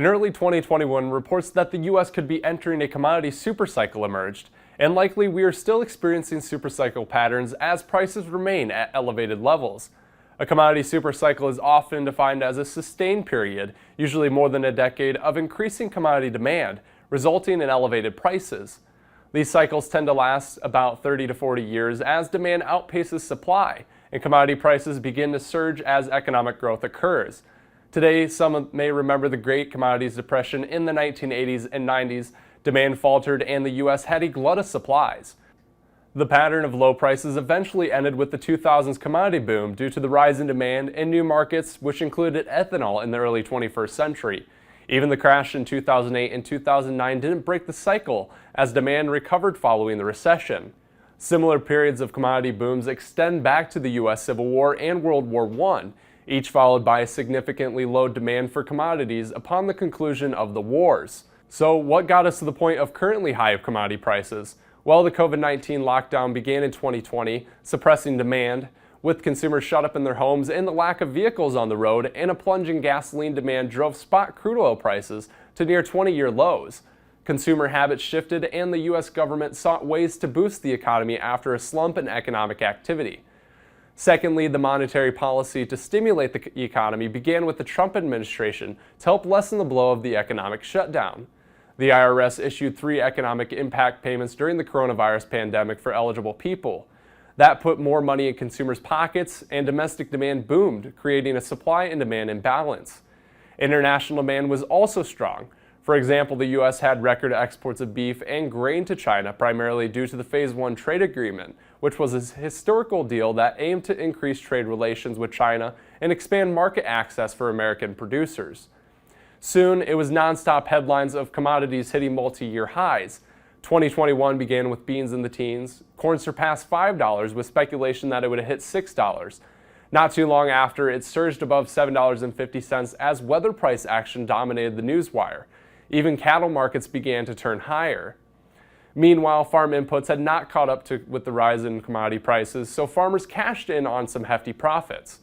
In early 2021, reports that the U.S. could be entering a commodity supercycle emerged, and likely we are still experiencing supercycle patterns as prices remain at elevated levels. A commodity supercycle is often defined as a sustained period, usually more than a decade, of increasing commodity demand, resulting in elevated prices. These cycles tend to last about 30 to 40 years as demand outpaces supply, and commodity prices begin to surge as economic growth occurs. Today, some may remember the Great Commodities Depression in the 1980s and 90s. Demand faltered and the U.S. had a glut of supplies. The pattern of low prices eventually ended with the 2000s commodity boom due to the rise in demand and new markets, which included ethanol in the early 21st century. Even the crash in 2008 and 2009 didn't break the cycle as demand recovered following the recession. Similar periods of commodity booms extend back to the U.S. Civil War and World War I, each followed by a significantly low demand for commodities upon the conclusion of the wars. So what got us to the point of currently high commodity prices? Well, the COVID-19 lockdown began in 2020, suppressing demand, with consumers shut up in their homes and the lack of vehicles on the road, and a plunging gasoline demand drove spot crude oil prices to near 20-year lows. Consumer habits shifted and the U.S. government sought ways to boost the economy after a slump in economic activity. Secondly, the monetary policy to stimulate the economy began with the Trump administration to help lessen the blow of the economic shutdown. The IRS issued 3 economic impact payments during the coronavirus pandemic for eligible people. That put more money in consumers' pockets, and domestic demand boomed, creating a supply and demand imbalance. International demand was also strong. For example, the U.S. had record exports of beef and grain to China, primarily due to the Phase 1 trade agreement, which was a historical deal that aimed to increase trade relations with China and expand market access for American producers. Soon, it was nonstop headlines of commodities hitting multi-year highs. 2021 began with beans in the teens. Corn surpassed $5 with speculation that it would hit $6. Not too long after, it surged above $7.50 as weather price action dominated the newswire. Even cattle markets began to turn higher. Meanwhile, farm inputs had not caught up with the rise in commodity prices, so farmers cashed in on some hefty profits.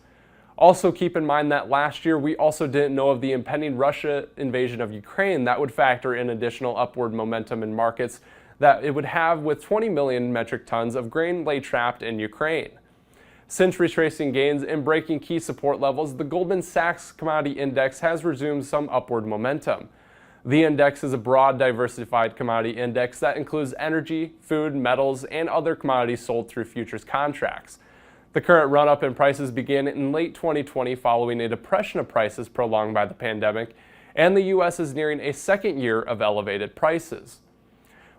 Also keep in mind that last year we also didn't know of the impending Russia invasion of Ukraine that would factor in additional upward momentum in markets that it would have, with 20 million metric tons of grain lay trapped in Ukraine. Since retracing gains and breaking key support levels, the Goldman Sachs Commodity Index has resumed some upward momentum. The index is a broad, diversified commodity index that includes energy, food, metals, and other commodities sold through futures contracts. The current run-up in prices began in late 2020 following a depression of prices prolonged by the pandemic, and the U.S. is nearing a second year of elevated prices.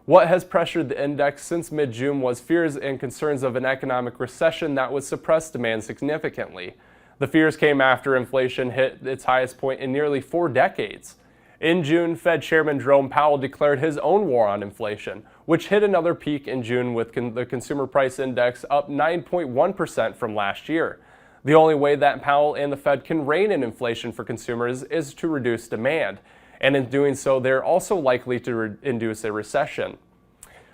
What has pressured the index since mid-June was fears and concerns of an economic recession that would suppress demand significantly. The fears came after inflation hit its highest point in nearly 4 decades. In June, Fed Chairman Jerome Powell declared his own war on inflation, which hit another peak in June with the Consumer Price Index up 9.1% from last year. The only way that Powell and the Fed can rein in inflation for consumers is to reduce demand, and in doing so, they're also likely to induce a recession.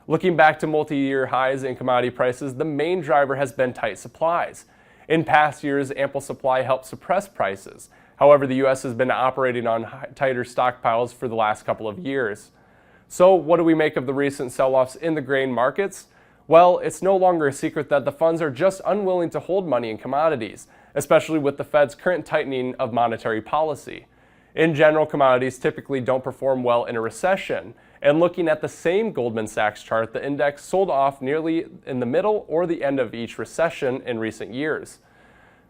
Looking back to multi-year highs in commodity prices, the main driver has been tight supplies. In past years, ample supply helped suppress prices. However, the U.S. has been operating on tighter stockpiles for the last couple of years. So what do we make of the recent sell-offs in the grain markets? Well, it's no longer a secret that the funds are just unwilling to hold money in commodities, especially with the Fed's current tightening of monetary policy. In general, commodities typically don't perform well in a recession, and looking at the same Goldman Sachs chart, the index sold off nearly in the middle or the end of each recession in recent years.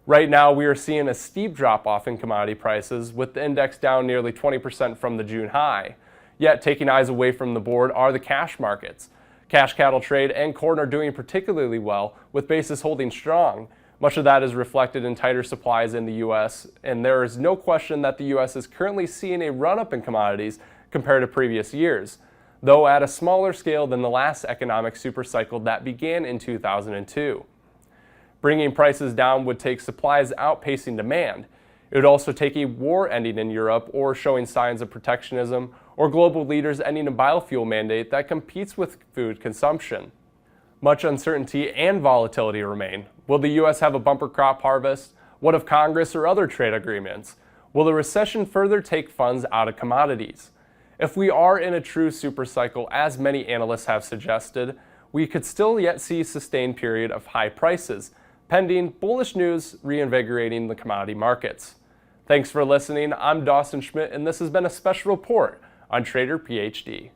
Right now, we are seeing a steep drop-off in commodity prices, with the index down nearly 20% from the June high. Yet, taking eyes away from the board are the cash markets. Cash cattle trade and corn are doing particularly well, with basis holding strong. Much of that is reflected in tighter supplies in the U.S., and there is no question that the U.S. is currently seeing a run-up in commodities compared to previous years, though at a smaller scale than the last economic supercycle that began in 2002. Bringing prices down would take supplies outpacing demand. It would also take a war ending in Europe, or showing signs of protectionism, or global leaders ending a biofuel mandate that competes with food consumption. Much uncertainty and volatility remain. Will the U.S. have a bumper crop harvest? What of Congress or other trade agreements? Will the recession further take funds out of commodities? If we are in a true supercycle, as many analysts have suggested, we could still yet see a sustained period of high prices, pending bullish news reinvigorating the commodity markets. Thanks for listening. I'm Dawson Schmidt, and this has been a special report on Trader PhD.